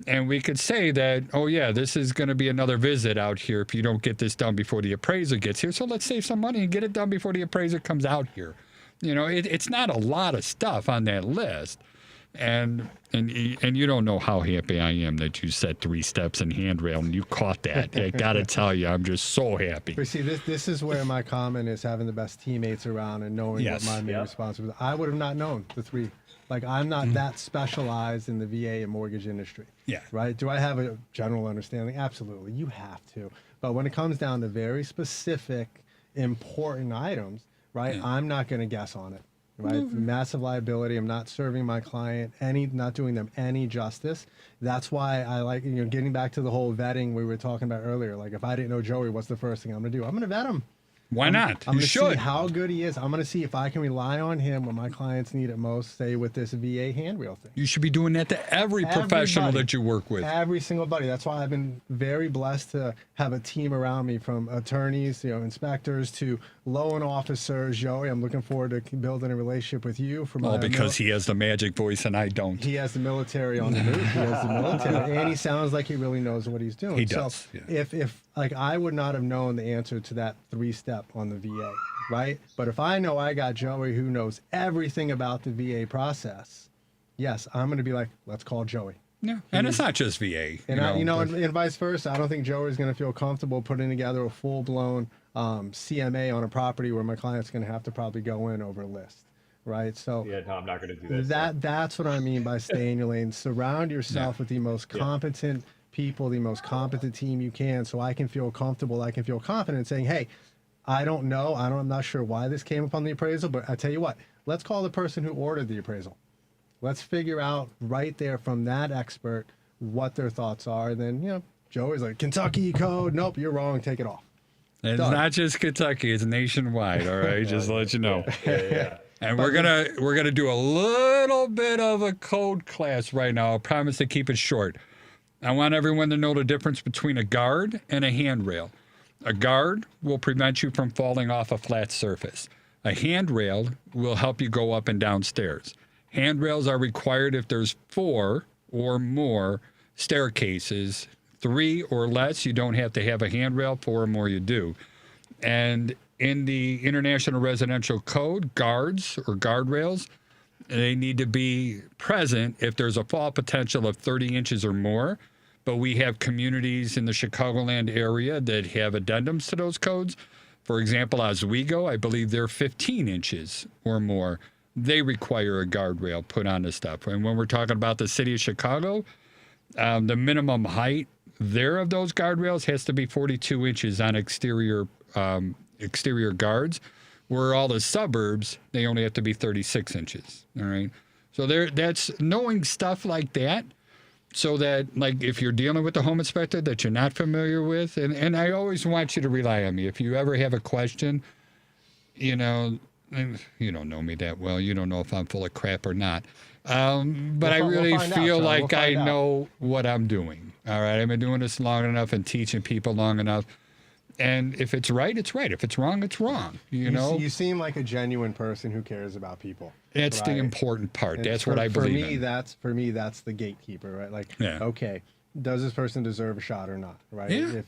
And we could say that, oh, yeah, this is going to be another visit out here if you don't get this done before the appraiser gets here. So let's save some money and get it done before the appraiser comes out here. It's not a lot of stuff on that list. And you don't know how happy I am that you said 3 steps and handrail and you caught that. I got to tell you, I'm just so happy. But see, this is where my comment is having the best teammates around and knowing Yes. what my main responsibility. I would have not known the 3. Like, I'm not that specialized in the VA and mortgage industry. Yeah. Right? Do I have a general understanding? Absolutely. You have to. But when it comes down to very specific, important items, right, I'm not going to guess on it. Right, massive liability. I'm not serving my client not doing them any justice. That's why I like, getting back to the whole vetting we were talking about earlier. Like, if I didn't know Joey, what's the first thing I'm going to do? I'm going to vet him. Why not? I'm You going to should. see how good he is. I'm going to see if I can rely on him when my clients need it most, say with this VA handrail thing. You should be doing that to every professional Everybody. that you work with. Every single buddy. That's why I've been very blessed to have a team around me, from attorneys, inspectors to loan officers. Joey, I'm looking forward to building a relationship with you. All because he has the magic voice and I don't. He has the military on the move. He has the military, and he sounds like he really knows what he's doing. He does. So Yeah. if like, I would not have known the answer to that 3-step on the VA, right? But if I know I got Joey who knows everything about the VA process, yes, I'm going to be like, let's call Joey. Yeah, and it's not just VA. And but- and vice versa. I don't think Joey's going to feel comfortable putting together a full-blown CMA on a property where my client's going to have to probably go in over a list, right? So Yeah, no, I'm not going to do this. that's what I mean by stay in your lane. Surround yourself with the most competent people, the most competent team you can, so I can feel comfortable, I can feel confident saying, hey, I don't know, I'm not sure why this came up on the appraisal, but I tell you what, let's call the person who ordered the appraisal. Let's figure out right there from that expert what their thoughts are. And then, Joey's like, Kentucky code, nope, you're wrong, take it off. It's Done. not just Kentucky; it's nationwide. All right, just to let you know. Yeah. And we're gonna do a little bit of a code class right now. I promise to keep it short. I want everyone to know the difference between a guard and a handrail. A guard will prevent you from falling off a flat surface. A handrail will help you go up and down stairs. Handrails are required if there's 4 or more staircases. 3 or less, you don't have to have a handrail. 4 or more, you do. And in the International Residential Code, guards or guardrails, they need to be present if there's a fall potential of 30 inches or more. But we have communities in the Chicagoland area that have addendums to those codes. For example, Oswego, I believe they're 15 inches or more. They require a guardrail put on the stuff. And when we're talking about the city of Chicago, the minimum height there of those guardrails has to be 42 inches on exterior guards, where all the suburbs, they only have to be 36 inches. All right. So that's knowing stuff like that, so that, like, if you're dealing with a home inspector that you're not familiar with, and I always want you to rely on me. If you ever have a question, you don't know me that well. You don't know if I'm full of crap or not. But I We'll really find out, feel Charlie. like We'll I find out. know what I'm doing. All right. I've been doing this long enough and teaching people long enough. And if it's right, it's right. If it's wrong, it's wrong. You know, You seem like a genuine person who cares about people. that's the right? important part. And That's what I believe for me, in. that's the gatekeeper, right? Like, Yeah. okay, does this person deserve a shot or not, right? Yeah.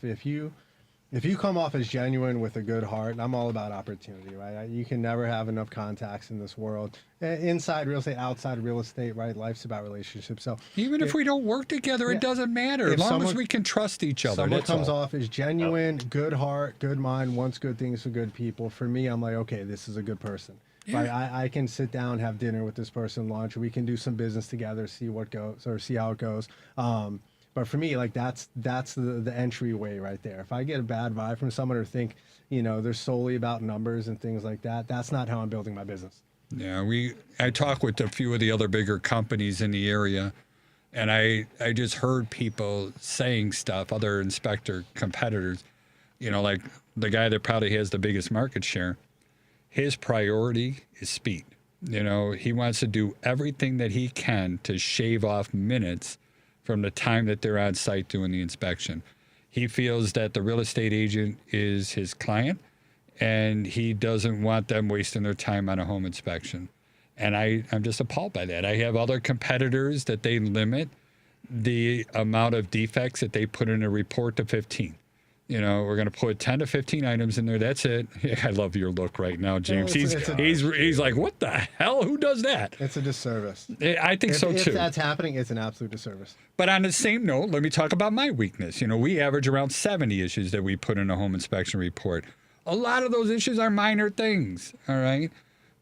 If you come off as genuine with a good heart, and I'm all about opportunity, right? You can never have enough contacts in this world. Inside real estate, outside real estate, right? Life's about relationships. So Even if we don't work together, yeah. it doesn't matter. If As long as someone- we can trust each other. someone That's comes all. off as genuine, good heart, good mind, wants good things for good people. For me, I'm like, okay, this is a good person. Yeah. Right? I can sit down, have dinner with this person, lunch. We can do some business together, see what goes or see how it goes. But for me, like that's the entryway right there. If I get a bad vibe from someone or think, they're solely about numbers and things like that, that's not how I'm building my business. Yeah, I talk with a few of the other bigger companies in the area, and I just heard people saying stuff, other inspector competitors, like the guy that probably has the biggest market share, his priority is speed. He wants to do everything that he can to shave off minutes from the time that they're on site doing the inspection. He feels that the real estate agent is his client, and he doesn't want them wasting their time on a home inspection. And I'm just appalled by that. I have other competitors that they limit the amount of defects that they put in a report to 15. We're going to put 10 to 15 items in there. That's it. I love your look right now, James. He's like, what the hell? Who does that? It's a disservice. I think so If too. that's happening, it's an absolute disservice. But on the same note, let me talk about my weakness. We average around 70 issues that we put in a home inspection report. A lot of those issues are minor things, all right?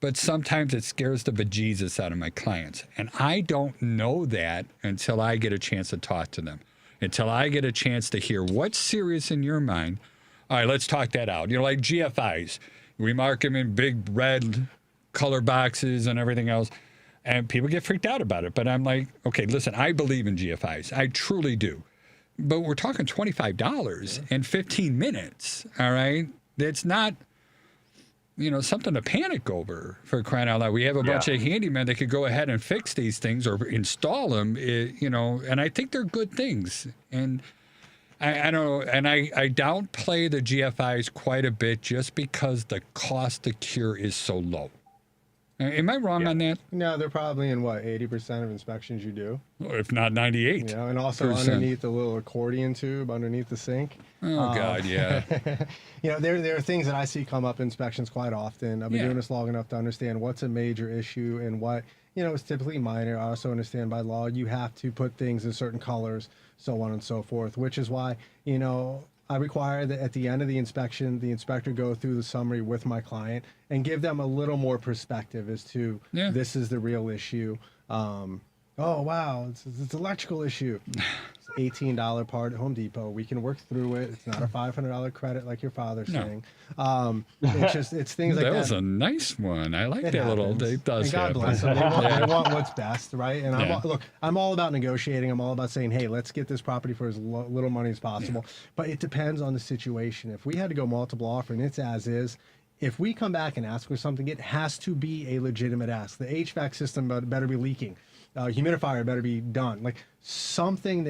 But sometimes it scares the bejesus out of my clients. And I don't know that until I get a chance to talk to them, until I get a chance to hear what's serious in your mind. All right, let's talk that out. Like GFIs. We mark them in big red color boxes and everything else. And people get freaked out about it. But I'm like, okay, listen, I believe in GFIs. I truly do. But we're talking $25 and 15 minutes, all right? It's not, something to panic over, for crying out loud. We have a bunch of handymen that could go ahead and fix these things or install them, and I think they're good things. And I don't know, and I downplay the GFIs quite a bit just because the cost to cure is so low. Am I wrong on that? No, they're probably in 80% of inspections you do. If not 98. And also underneath the little accordion tube underneath the sink. Oh, God, yeah. There are things that I see come up in inspections quite often. I've been Yeah. doing this long enough to understand what's a major issue and what, is typically minor. I also understand by law you have to put things in certain colors, so on and so forth, which is why, I require that at the end of the inspection, the inspector go through the summary with my client and give them a little more perspective as to this is the real issue. Oh, wow, it's electrical issue. It's $18 part at Home Depot. We can work through it. It's not a $500 credit like your father's saying. It's things like that. That was a nice one. I like It that little. happens. It does And God happen. bless them. They want what's best, right? And I'm all about negotiating. I'm all about saying, hey, let's get this property for as little money as possible. But it depends on the situation. If we had to go multiple offer and it's as is, if we come back and ask for something, it has to be a legitimate ask. The HVAC system better be leaking. Humidifier better be done. Like something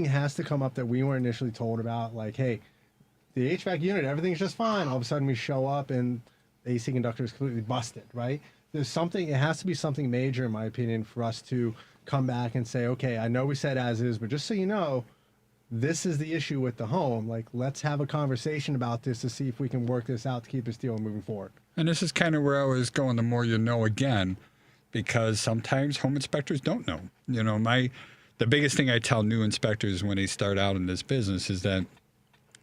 has to come up that we weren't initially told about. Like, hey, the HVAC unit, everything's just fine. All of a sudden we show up and the AC conductor is completely busted, right? It has to be something major, in my opinion, for us to come back and say, okay, I know we said as is, but just so you know, this is the issue with the home. Like, let's have a conversation about this to see if we can work this out to keep this deal moving forward. And this is kind of where I was going, the more you know again, because sometimes home inspectors don't know. The biggest thing I tell new inspectors when they start out in this business is that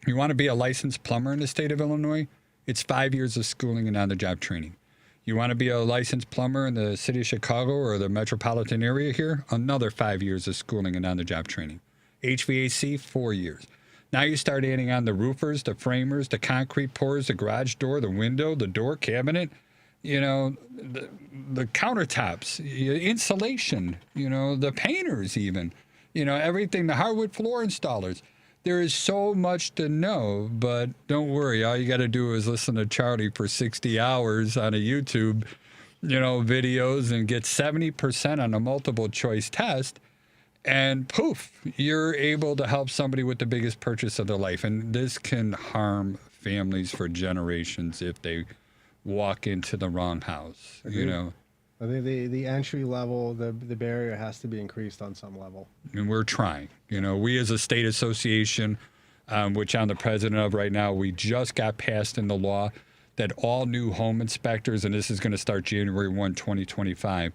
you want to be a licensed plumber in the state of Illinois, it's 5 years of schooling and on-the-job training. You want to be a licensed plumber in the city of Chicago or the metropolitan area here, another 5 years of schooling and on-the-job training. HVAC, 4 years. Now you start adding on the roofers, the framers, the concrete pourers, the garage door, the window, the door cabinet, the countertops, insulation, the painters even, everything, the hardwood floor installers. There is so much to know, but don't worry. All you got to do is listen to Charlie for 60 hours on a YouTube videos and get 70% on a multiple choice test. And poof, you're able to help somebody with the biggest purchase of their life. And this can harm families for generations if they walk into the wrong house, Agreed. I think the entry level, the barrier has to be increased on some level. And we're trying. We as a state association, which I'm the president of right now, we just got passed into law that all new home inspectors, and this is going to start January 1, 2025,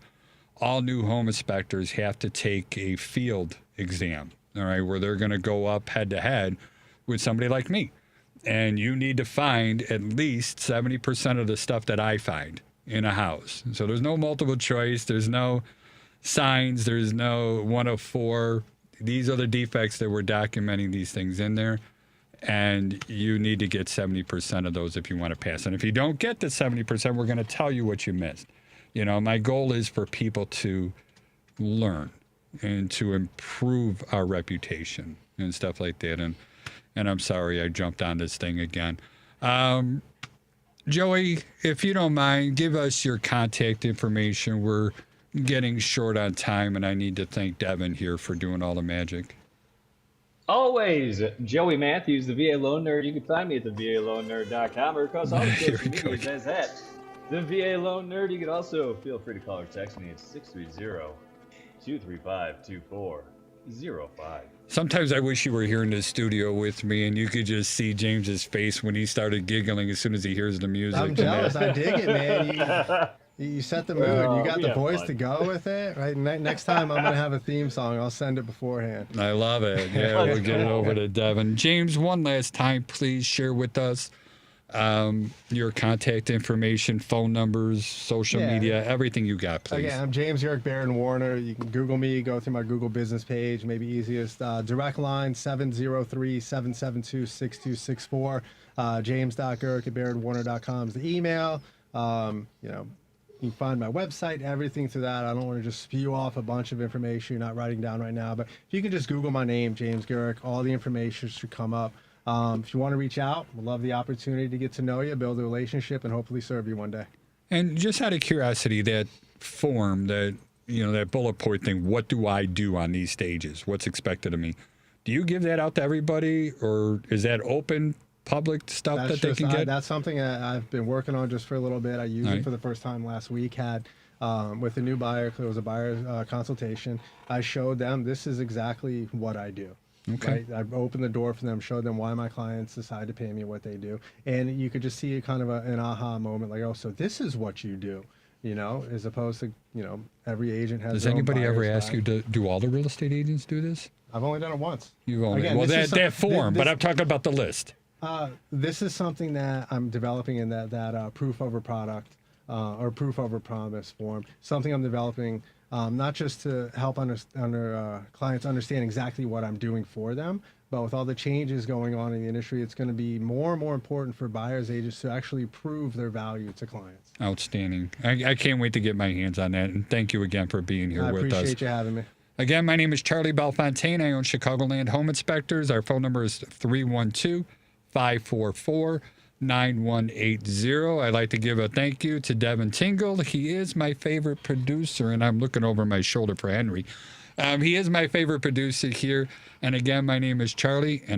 all new home inspectors have to take a field exam, all right, where they're going to go up head to head with somebody like me. And you need to find at least 70% of the stuff that I find in a house. So there's no multiple choice. There's no signs. There's no 104. These are the defects that we're documenting these things in there. And you need to get 70% of those if you want to pass. And if you don't get the 70%, we're going to tell you what you missed. My goal is for people to learn and to improve our reputation and stuff like that. And I'm sorry I jumped on this thing again. Joey, if you don't mind, give us your contact information. We're getting short on time, and I need to thank Devin here for doing all the magic. Always, Joey Matthews, the VA Loan Nerd. You can find me at thevaloannerd.com or across all the social medias as that. The VA Loan Nerd. You can also feel free to call or text me at 630-235-2405. Sometimes I wish you were here in the studio with me and you could just see James's face when he started giggling as soon as he hears the music. I'm jealous. I dig it, man. You set the mood. You got the voice to go with it. Right. Next time I'm going to have a theme song. I'll send it beforehand. I love it. Yeah, we'll get it over to Devin. James, one last time, please share with us your contact information, phone numbers, social media, everything you got, please. Again, I'm James Yerrick, Baird & Warner. You can Google me, go through my Google business page, maybe easiest. Direct line, 703-772-6264. James.Gerrick@BairdandWarner.com is the email. You can find my website, everything through that. I don't want to just spew off a bunch of information you're not writing down right now, but if you can just Google my name, James Gerrick, all the information should come up. If you want to reach out, we'd love the opportunity to get to know you, build a relationship, and hopefully serve you one day. And just out of curiosity, that form, that bullet point thing, what do I do on these stages? What's expected of me? Do you give that out to everybody, or is that open, public stuff that they can get? That's something I've been working on just for a little bit. I used it for the first time last week. Had with a new buyer, it was a buyer consultation. I showed them this is exactly what I do. Okay. Right? I've opened the door for them, showed them why my clients decide to pay me what they do. And you could just see kind of an aha moment, like, oh, so this is what you do, as opposed to, every agent has. Does anybody ever ask you to do all the real estate agents do this? I've only done it once. You've only, that form, but I'm talking about the list. This is something that I'm developing in that proof over product or proof over promise form. Something I'm developing not just to help clients understand exactly what I'm doing for them, but with all the changes going on in the industry, it's going to be more and more important for buyers agents to actually prove their value to clients. Outstanding. I can't wait to get my hands on that. And thank you again for being here with us. I appreciate you having me. Again, my name is Charlie Belfontaine. I own Chicagoland Home Inspectors. Our phone number is 312-544-9180. I'd like to give a thank you to Devin Tingle. He is my favorite producer, and I'm looking over my shoulder for Henry. He is my favorite producer here. And again, my name is Charlie, and